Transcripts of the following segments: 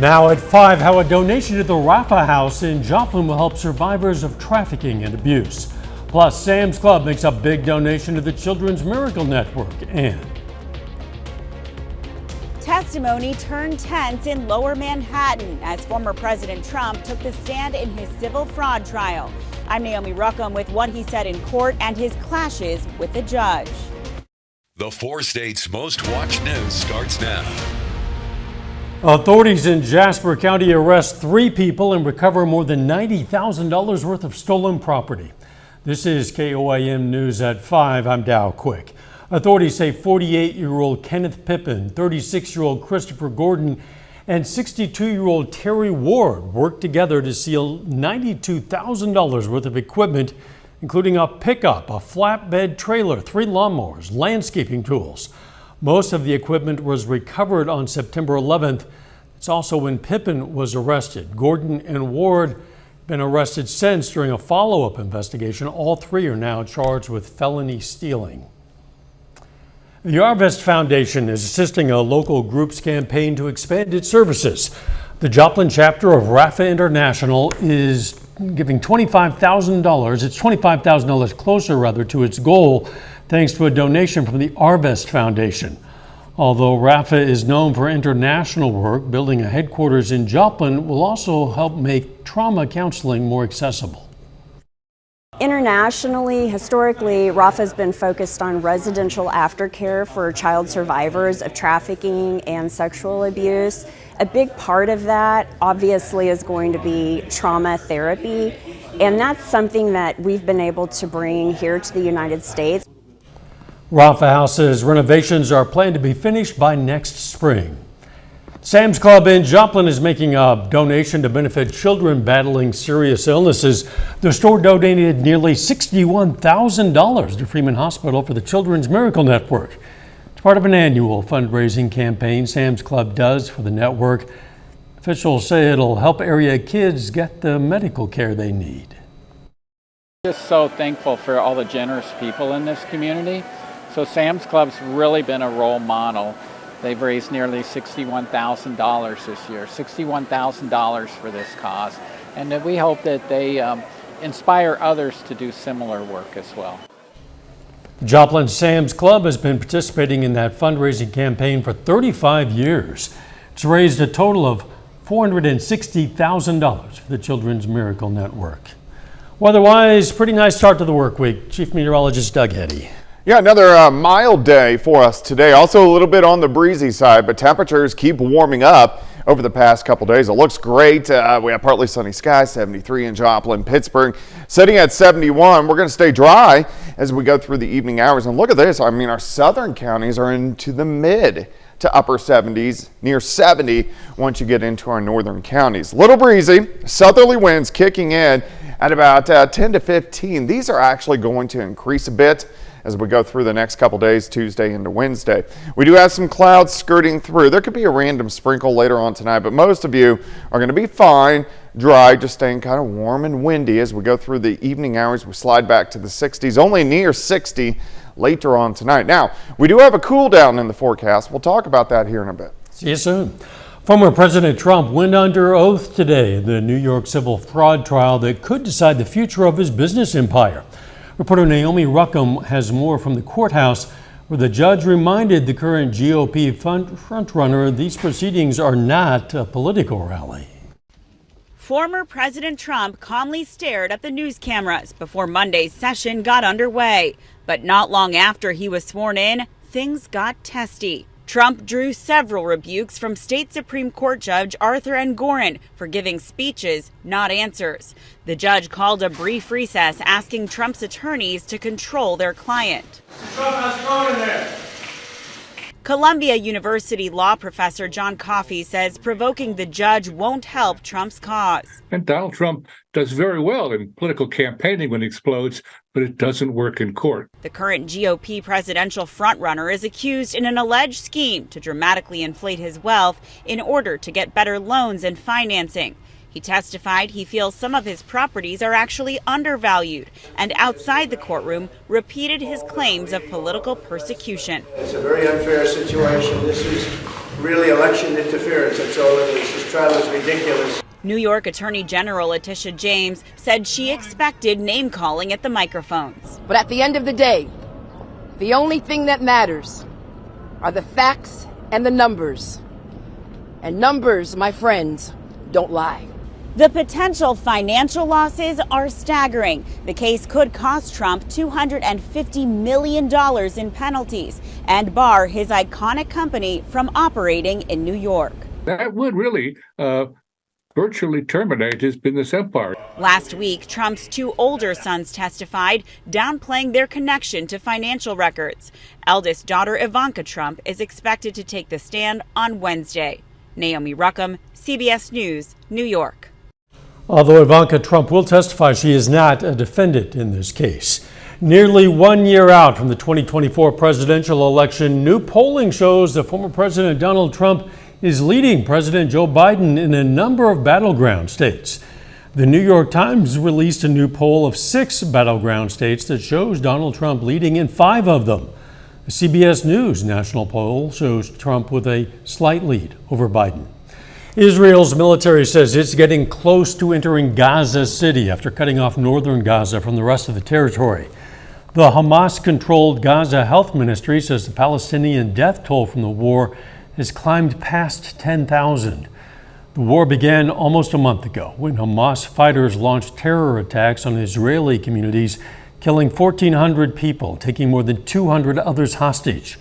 Now at 5, how a donation to the Rafa House in Joplin will help survivors of trafficking and abuse. Plus, Sam's Club makes a big donation to the Children's Miracle Network. And testimony turned tense in Lower Manhattan as former President Trump took the stand in his civil fraud trial. I'm Naomi Ruckham with what he said in court and his clashes with the judge. The 4 states' most watched news starts now. Authorities in Jasper County arrest 3 people and recover more than $90,000 worth of stolen property. This is KOAM News at 5. I'm Dow Quick. Authorities say 48-year-old Kenneth Pippin, 36-year-old Christopher Gordon, and 62-year-old Terry Ward worked together to steal $92,000 worth of equipment, including a pickup, a flatbed trailer, 3 lawnmowers, landscaping tools. Most of the equipment was recovered on September 11th. It's also when Pippin was arrested. Gordon and Ward have been arrested since during a follow-up investigation. All 3 are now charged with felony stealing. The Arvest Foundation is assisting a local group's campaign to expand its services. The Joplin chapter of Rafa International is giving $25,000. It's $25,000 closer, to its goal, thanks to a donation from the Arvest Foundation. Although Rafa is known for international work, building a headquarters in Joplin will also help make trauma counseling more accessible. Internationally, historically, Rafa has been focused on residential aftercare for child survivors of trafficking and sexual abuse. A big part of that, obviously, is going to be trauma therapy, and that's something that we've been able to bring here to the United States. Rafa House's renovations are planned to be finished by next spring. Sam's Club in Joplin is making a donation to benefit children battling serious illnesses. The store donated nearly $61,000 to Freeman Hospital for the Children's Miracle Network. It's part of an annual fundraising campaign Sam's Club does for the network. Officials say it'll help area kids get the medical care they need. Just so thankful for all the generous people in this community. So Sam's Club's really been a role model. They've raised nearly $61,000 this year, $61,000 for this cause. And we hope that they inspire others to do similar work as well. Joplin Sam's Club has been participating in that fundraising campaign for 35 years. It's raised a total of $460,000 for the Children's Miracle Network. Weather-wise, pretty nice start to the work week. Chief Meteorologist Doug Heddy. Yeah, another mild day for us today. Also a little bit on the breezy side, but temperatures keep warming up over the past couple days. It looks great. We have partly sunny skies, 73 in Joplin, Pittsburgh, sitting at 71. We're going to stay dry as we go through the evening hours. And look at this. I mean, our southern counties are into the mid to upper 70s, near 70 once you get into our northern counties. Little breezy, southerly winds kicking in at about 10 to 15. These are actually going to increase a bit as we go through the next couple days, Tuesday into Wednesday. We do have some clouds skirting through. There could be a random sprinkle later on tonight, but most of you are going to be fine, dry, just staying kind of warm and windy as we go through the evening hours. We slide back to the 60s, only near 60 later on tonight. Now, we do have a cool down in the forecast. We'll talk about that here in a bit. See you soon. Former President Trump went under oath today in the New York civil fraud trial that could decide the future of his business empire. Reporter Naomi Ruckham has more from the courthouse, where the judge reminded the current GOP frontrunner these proceedings are not a political rally. Former President Trump calmly stared at the news cameras before Monday's session got underway. But not long after he was sworn in, things got testy. Trump drew several rebukes from State Supreme Court Judge Arthur Engoron for giving speeches, not answers. The judge called a brief recess, asking Trump's attorneys to control their client. Trump has gone in there. Columbia University law professor John Coffey says provoking the judge won't help Trump's cause. And Donald Trump does very well in political campaigning when it explodes, but it doesn't work in court. The current GOP presidential frontrunner is accused in an alleged scheme to dramatically inflate his wealth in order to get better loans and financing. He testified he feels some of his properties are actually undervalued, and outside the courtroom repeated his claims of political persecution. It's a very unfair situation. This is really election interference. That's all it is. This trial is ridiculous. New York Attorney General Letitia James said she expected name calling at the microphones. But at the end of the day, the only thing that matters are the facts and the numbers. And numbers, my friends, don't lie. The potential financial losses are staggering. The case could cost Trump $250 million in penalties and bar his iconic company from operating in New York. That would really virtually terminate his business empire. Last week, Trump's two older sons testified, downplaying their connection to financial records. Eldest daughter Ivanka Trump is expected to take the stand on Wednesday. Naomi Ruckham, CBS News, New York. Although Ivanka Trump will testify, she is not a defendant in this case. Nearly 1 year out from the 2024 presidential election, new polling shows that former President Donald Trump is leading President Joe Biden in a number of battleground states. The New York Times released a new poll of 6 battleground states that shows Donald Trump leading in 5 of them. The CBS News national poll shows Trump with a slight lead over Biden. Israel's military says it's getting close to entering Gaza City after cutting off northern Gaza from the rest of the territory. The Hamas-controlled Gaza Health Ministry says the Palestinian death toll from the war has climbed past 10,000. The war began almost a month ago when Hamas fighters launched terror attacks on Israeli communities, killing 1,400 people, taking more than 200 others hostage.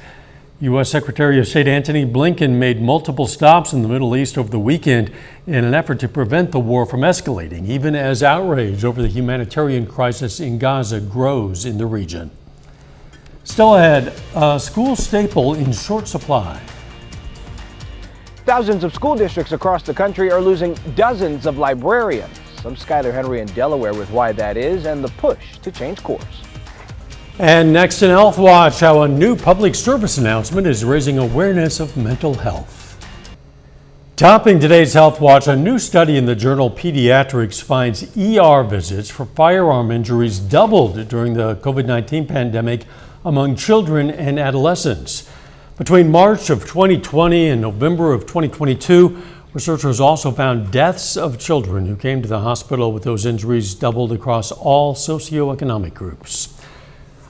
U.S. Secretary of State Antony Blinken made multiple stops in the Middle East over the weekend in an effort to prevent the war from escalating, even as outrage over the humanitarian crisis in Gaza grows in the region. Still ahead, a school staple in short supply. Thousands of school districts across the country are losing dozens of librarians. I'm Skyler Henry in Delaware with why that is and the push to change course. And next in Health Watch, how a new public service announcement is raising awareness of mental health. Topping today's Health Watch, a new study in the journal Pediatrics finds ER visits for firearm injuries doubled during the COVID-19 pandemic among children and adolescents. Between March of 2020 and November of 2022, researchers also found deaths of children who came to the hospital with those injuries doubled across all socioeconomic groups.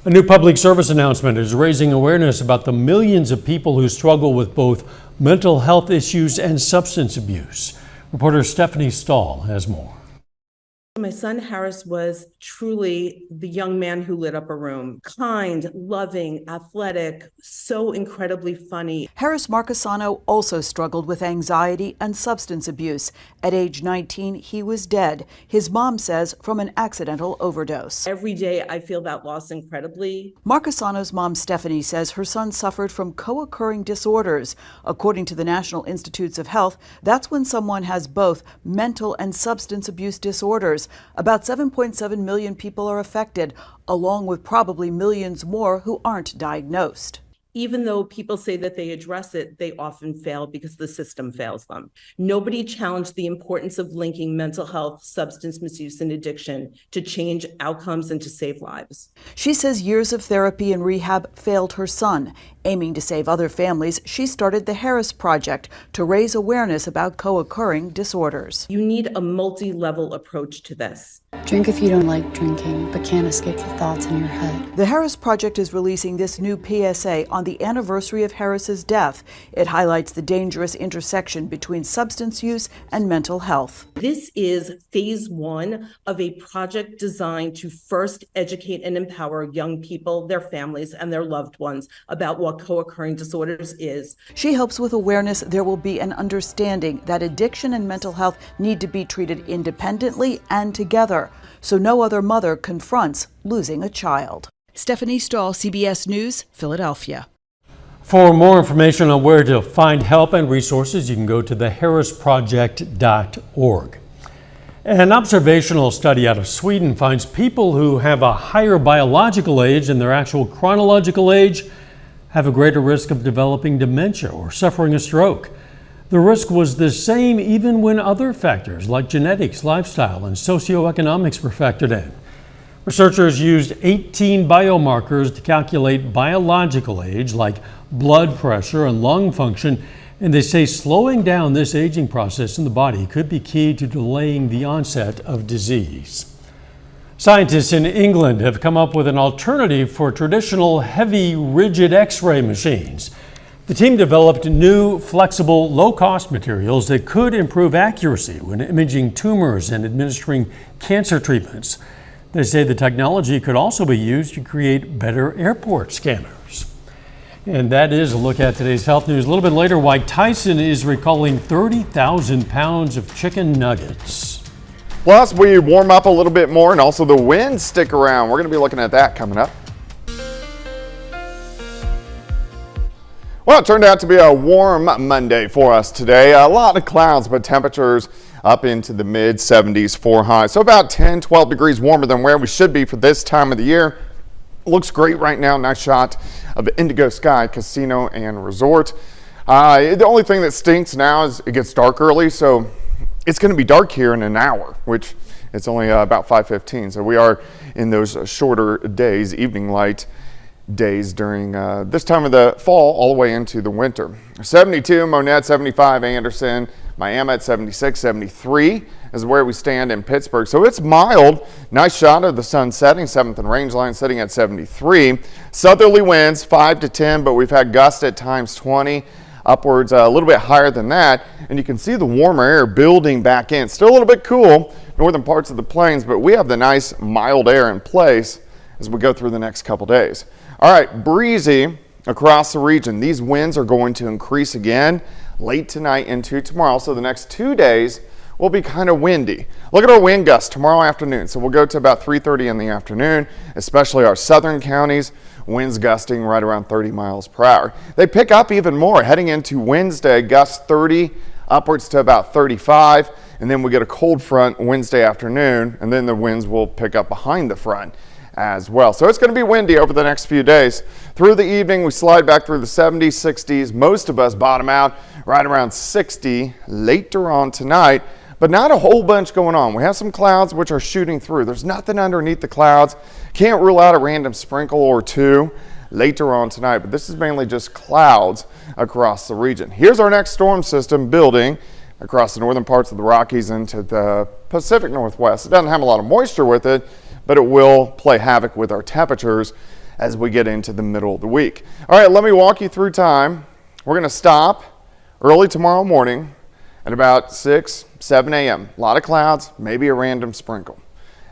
A new public service announcement is raising awareness about the millions of people who struggle with both mental health issues and substance abuse. Reporter Stephanie Stahl has more. My son Harris was truly the young man who lit up a room. Kind, loving, athletic, so incredibly funny. Harris Marcasano also struggled with anxiety and substance abuse. At age 19, he was dead. His mom says from an accidental overdose. Every day I feel that loss incredibly. Marcasano's mom Stephanie says her son suffered from co-occurring disorders. According to the National Institutes of Health, that's when someone has both mental and substance abuse disorders. About 7.7 million people are affected, along with probably millions more who aren't diagnosed. Even though people say that they address it, they often fail because the system fails them. Nobody challenged the importance of linking mental health, substance misuse, and addiction to change outcomes and to save lives. She says years of therapy and rehab failed her son. Aiming to save other families, she started the Harris Project to raise awareness about co-occurring disorders. You need a multi-level approach to this. Drink if you don't like drinking, but can't escape the thoughts in your head. The Harris Project is releasing this new PSA on the anniversary of Harris's death. It highlights the dangerous intersection between substance use and mental health. This is phase 1 of a project designed to first educate and empower young people, their families, and their loved ones about what co-occurring disorders is. She hopes with awareness there will be an understanding that addiction and mental health need to be treated independently and together, so no other mother confronts losing a child. Stephanie Stahl, CBS News, Philadelphia. For more information on where to find help and resources, you can go to theharrisproject.org. An observational study out of Sweden finds people who have a higher biological age than their actual chronological age have a greater risk of developing dementia or suffering a stroke. The risk was the same even when other factors like genetics, lifestyle, and socioeconomics were factored in. Researchers used 18 biomarkers to calculate biological age like blood pressure and lung function And they say slowing down this aging process in the body could be key to delaying the onset of disease. Scientists in England have come up with an alternative for traditional heavy, rigid X-ray machines. The team developed new, flexible, low-cost materials that could improve accuracy when imaging tumors and administering cancer treatments. They say the technology could also be used to create better airport scanners. And that is a look at today's health news. A little bit later, why Tyson is recalling 30,000 pounds of chicken nuggets. Plus, we warm up a little bit more and also the winds stick around. We're going to be looking at that coming up. Well, it turned out to be a warm Monday for us today. A lot of clouds, but temperatures up into the mid 70s for highs. So about 10, 12 degrees warmer than where we should be for this time of the year. Looks great right now. Nice shot of Indigo Sky Casino and Resort. The only thing that stinks now is it gets dark early, so it's going to be dark here in an hour, which it's only about 5:15. So we are in those shorter days, evening light days during this time of the fall all the way into the winter. 72 Monette, 75 Anderson, Miami at 76, 73 is where we stand in Pittsburgh. So it's mild. Nice shot of the sun setting, 7th and Rangeline sitting at 73. Southerly winds 5 to 10, but we've had gusts at times 20. Upwards a little bit higher than that, and you can see the warmer air building back in. Still a little bit cool, northern parts of the plains, but we have the nice mild air in place as we go through the next couple days. All right, breezy across the region. These winds are going to increase again late tonight into tomorrow, so the next 2 days will be kind of windy. Look at our wind gusts tomorrow afternoon. So we'll go to about 3:30 in the afternoon, especially our southern counties. Winds gusting right around 30 miles per hour. They pick up even more heading into Wednesday, gusts 30 upwards to about 35, and then we get a cold front Wednesday afternoon, and then the winds will pick up behind the front as well. So it's going to be windy over the next few days. Through the evening, we slide back through the 70s, 60s. Most of us bottom out right around 60 later on tonight, but not a whole bunch going on. We have some clouds which are shooting through. There's nothing underneath the clouds. Can't rule out a random sprinkle or two later on tonight, but this is mainly just clouds across the region. Here's our next storm system building across the northern parts of the Rockies into the Pacific Northwest. It doesn't have a lot of moisture with it, but it will play havoc with our temperatures as we get into the middle of the week. All right, let me walk you through time. We're going to stop early tomorrow morning at about 6, 7 a.m. A lot of clouds, maybe a random sprinkle.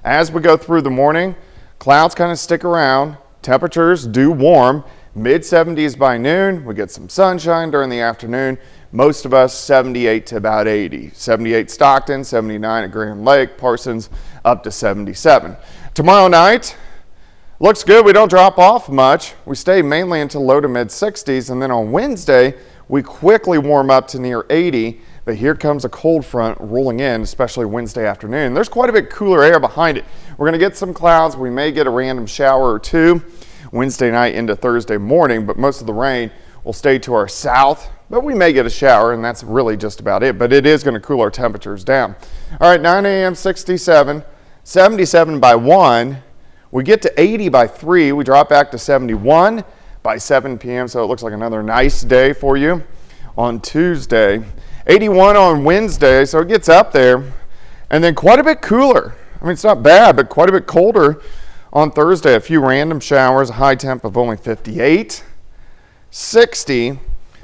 As we go through the morning, clouds kind of stick around. Temperatures do warm. Mid 70s by noon. We get some sunshine during the afternoon. Most of us 78 to about 80. 78 Stockton, 79 at Grand Lake, Parsons up to 77. Tomorrow night looks good. We don't drop off much. We stay mainly into low to mid 60s, and then on Wednesday we quickly warm up to near 80. But here comes a cold front rolling in, especially Wednesday afternoon. There's quite a bit cooler air behind it. We're going to get some clouds. We may get a random shower or two Wednesday night into Thursday morning, but most of the rain will stay to our south. But we may get a shower, and that's really just about it. But it is going to cool our temperatures down. All right, 9 a.m. 67, 77 by 1. We get to 80 by 3. We drop back to 71 by 7 p.m. So it looks like another nice day for you on Tuesday. 81 on Wednesday, so it gets up there. And then quite a bit cooler. I mean, it's not bad, but quite a bit colder on Thursday. A few random showers, a high temp of only 58. 60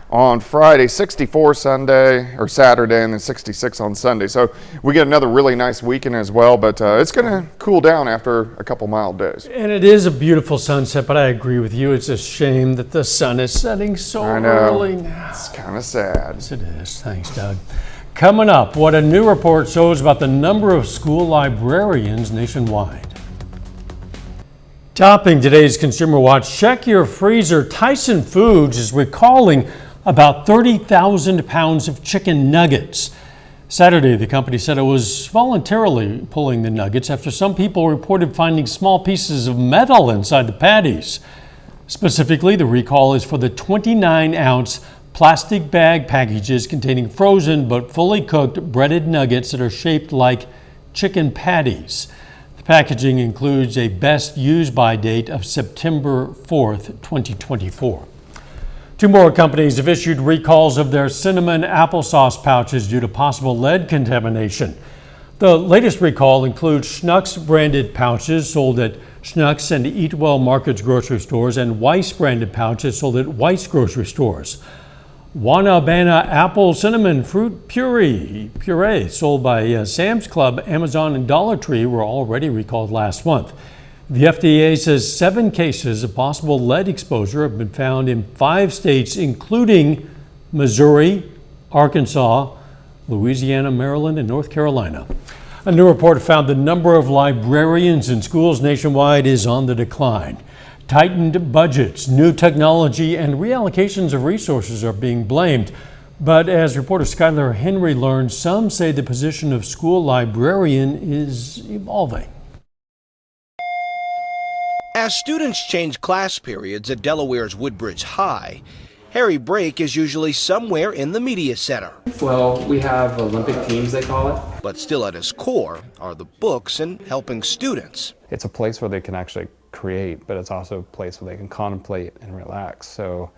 on Friday, 64 Sunday or Saturday, and then 66 on Sunday. So we get another really nice weekend as well, but it's going to cool down after a couple mild days. And it is a beautiful sunset, but I agree with you. It's a shame that the sun is setting so early now. It's kind of sad. Yes, it is. Thanks, Doug. Coming up, what a new report shows about the number of school librarians nationwide. Topping today's Consumer Watch, check your freezer. Tyson Foods is recalling about 30,000 pounds of chicken nuggets. Saturday, the company said it was voluntarily pulling the nuggets after some people reported finding small pieces of metal inside the patties. Specifically, the recall is for the 29-ounce plastic bag packages containing frozen but fully cooked breaded nuggets that are shaped like chicken patties. The packaging includes a best use by date of September 4th, 2024. Two more companies have issued recalls of their cinnamon applesauce pouches due to possible lead contamination. The latest recall includes Schnucks branded pouches sold at Schnucks and Eat Well Markets grocery stores and Weiss branded pouches sold at Weiss grocery stores. Wanabana apple cinnamon fruit puree sold by Sam's Club, Amazon, and Dollar Tree were already recalled last month. The FDA says 7 cases of possible lead exposure have been found in 5 states, including Missouri, Arkansas, Louisiana, Maryland, and North Carolina. A new report found the number of librarians in schools nationwide is on the decline. Tightened budgets, new technology, and reallocations of resources are being blamed. But as reporter Skylar Henry learned, some say the position of school librarian is evolving. As students change class periods at Delaware's Woodbridge High, Harry Brake is usually somewhere in the media center. Well, we have Olympic teams, they call it. But still at his core are the books and helping students. It's a place where they can actually create, but it's also a place where they can contemplate and relax. So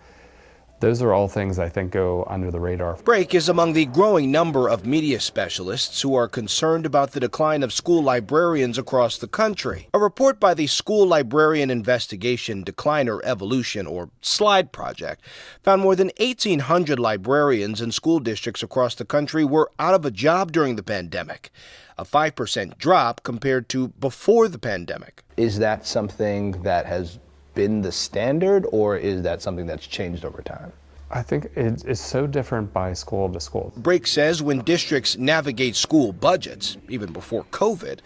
those are all things I think go under the radar. Brake is among the growing number of media specialists who are concerned about the decline of school librarians across the country. A report by the School Librarian Investigation Decliner Evolution, or SLIDE project, found more than 1,800 librarians in school districts across the country were out of a job during the pandemic, a 5% drop compared to before the pandemic. Is that something that has been the standard, or is that something that's changed over time? I think it's so different by school to school. Brake says when districts navigate school budgets, even before COVID,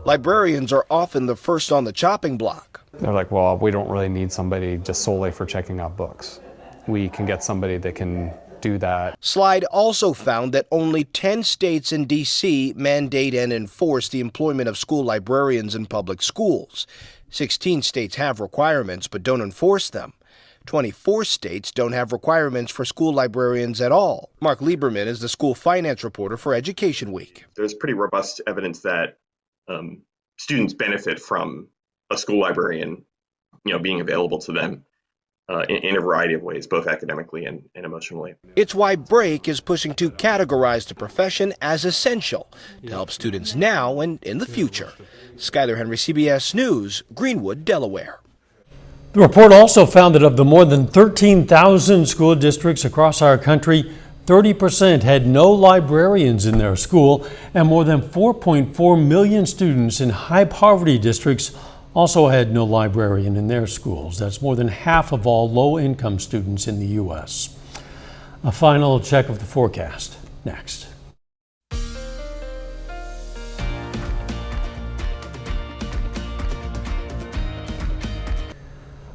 librarians are often the first on the chopping block. They're like, well, we don't really need somebody just solely for checking out books. We can get somebody that can do that. SLIDE also found that only 10 states and D.C. mandate and enforce the employment of school librarians in public schools. 16 states have requirements but don't enforce them. 24 states don't have requirements for school librarians at all. Mark Lieberman is the school finance reporter for Education Week. There's pretty robust evidence that students benefit from a school librarian, being available to them in a variety of ways, both academically and emotionally. It's why Brake is pushing to categorize the profession as essential to help students now and in the future. Skylar Henry, CBS News, Greenwood, Delaware. The report also found that of the more than 13,000 school districts across our country, 30% had no librarians in their school, and more than 4.4 million students in high poverty districts also had no librarian in their schools. That's more than half of all low-income students in the U.S. A final check of the forecast next.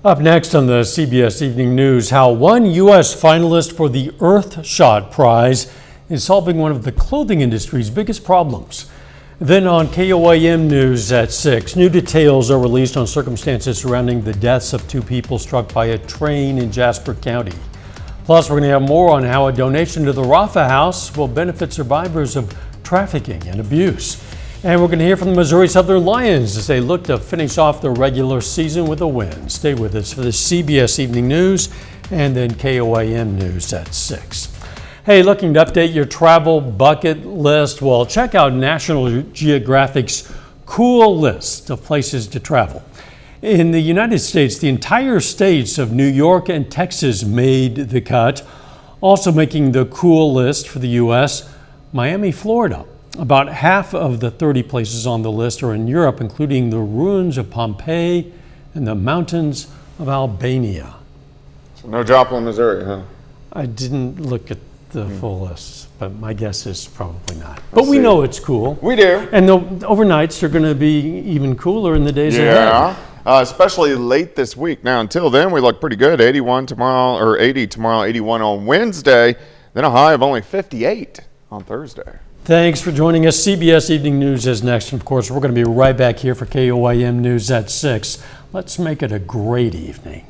Up next on the CBS Evening News, how one U.S. finalist for the Earthshot Prize is solving one of the clothing industry's biggest problems. Then on KOAM News at 6, new details are released on circumstances surrounding the deaths of 2 people struck by a train in Jasper County. Plus, we're going to have more on how a donation to the Rafa House will benefit survivors of trafficking and abuse. And we're going to hear from the Missouri Southern Lions as they look to finish off the regular season with a win. Stay with us for the CBS Evening News and then KOAM News at 6. Hey, looking to update your travel bucket list? Well, check out National Geographic's Cool List of places to travel. In the United States, the entire states of New York and Texas made the cut. Also making the Cool List for the U.S., Miami, Florida. About half of the 30 places on the list are in Europe, including the ruins of Pompeii and the mountains of Albania. So no Joplin, Missouri, huh? I didn't look at the full list, but my guess is probably not. But we know it's cool. We do. And the overnights are going to be even cooler in the days ahead. Especially late this week. Now, until then, we look pretty good. 81 tomorrow, or 80 tomorrow, 81 on Wednesday. Then a high of only 58 on Thursday. Thanks for joining us. CBS Evening News is next. And of course, we're going to be right back here for KOAM News at 6. Let's make it a great evening.